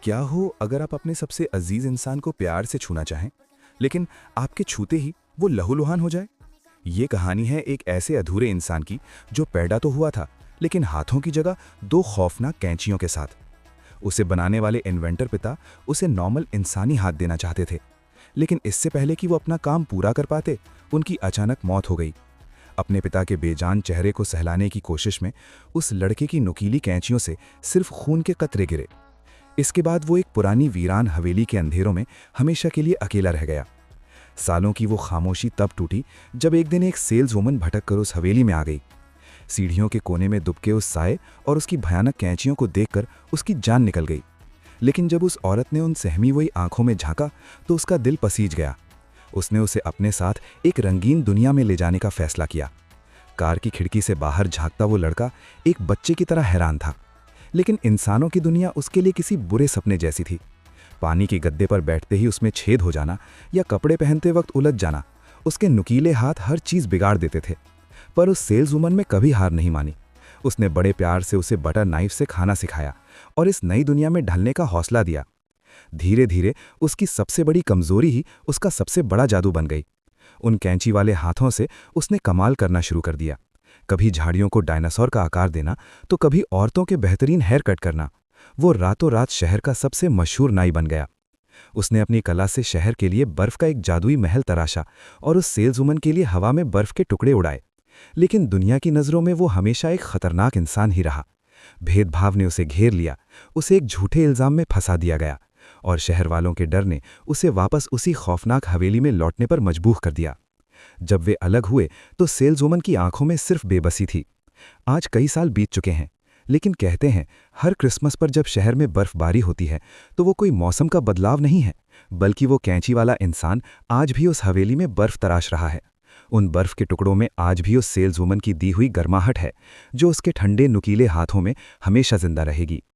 क्या हो अगर आप अपने सबसे अजीज इंसान को प्यार से छूना चाहें, लेकिन आपके छूते ही वो लहूलुहान हो जाए। ये कहानी है एक ऐसे अधूरे इंसान की जो पैदा तो हुआ था, लेकिन हाथों की जगह दो खौफनाक कैंचियों के साथ। उसे बनाने वाले इन्वेंटर पिता उसे नॉर्मल इंसानी हाथ देना चाहते थे, लेकिन इससे पहले कि वो अपना काम पूरा कर पाते, उनकी अचानक मौत हो गई। अपने पिता के बेजान चेहरे को सहलाने की कोशिश में उस लड़के की नुकीली कैंचियों से सिर्फ खून के कतरे गिरे। इसके बाद वो एक पुरानी वीरान हवेली के अंधेरों में हमेशा के लिए अकेला रह गया। सालों की वो खामोशी तब टूटी जब एक दिन एक सेल्स वुमन भटक कर उस हवेली में आ गई। सीढ़ियों के कोने में दुबके उस साए और उसकी भयानक कैंचियों को देखकर उसकी जान निकल गई। लेकिन जब उस औरत ने उन सहमी हुई आंखों में झांका तो उसका दिल पसीज गया। उसने उसे अपने साथ एक रंगीन दुनिया में ले जाने का फैसला किया। कार की खिड़की से बाहर झांकता वो लड़का एक बच्चे की तरह हैरान था, लेकिन इंसानों की दुनिया उसके लिए किसी बुरे सपने जैसी थी। पानी के गद्दे पर बैठते ही उसमें छेद हो जाना या कपड़े पहनते वक्त उलझ जाना, उसके नुकीले हाथ हर चीज़ बिगाड़ देते थे। पर उस सेल्स वुमन में कभी हार नहीं मानी। उसने बड़े प्यार से उसे बटर नाइफ से खाना सिखाया और इस नई दुनिया में ढलने का हौसला दिया। धीरे धीरे उसकी सबसे बड़ी कमजोरी ही उसका सबसे बड़ा जादू बन गई। उन कैंची वाले हाथों से उसने कमाल करना शुरू कर दिया। कभी झाड़ियों को डायनासोर का आकार देना तो कभी औरतों के बेहतरीन हेयर कट करना। वो रातों रात शहर का सबसे मशहूर नाई बन गया। उसने अपनी कला से शहर के लिए बर्फ का एक जादुई महल तराशा और उस सेल्स वुमन के लिए हवा में बर्फ के टुकड़े उड़ाए। लेकिन दुनिया की नज़रों में वो हमेशा एक खतरनाक इंसान ही रहा। भेदभाव ने उसे घेर लिया, उसे एक झूठे इल्जाम में फंसा दिया गया और शहर वालों के डर ने उसे वापस उसी खौफनाक हवेली में लौटने पर मजबूर कर दिया। जब वे अलग हुए तो सेल्स वुमन की आंखों में सिर्फ बेबसी थी। आज कई साल बीत चुके हैं, लेकिन कहते हैं हर क्रिसमस पर जब शहर में बर्फबारी होती है तो वो कोई मौसम का बदलाव नहीं है, बल्कि वो कैंची वाला इंसान आज भी उस हवेली में बर्फ तराश रहा है। उन बर्फ के टुकड़ों में आज भी उस सेल्स वुमन की दी हुई गर्माहट है, जो उसके ठंडे नुकीले हाथों में हमेशा जिंदा रहेगी।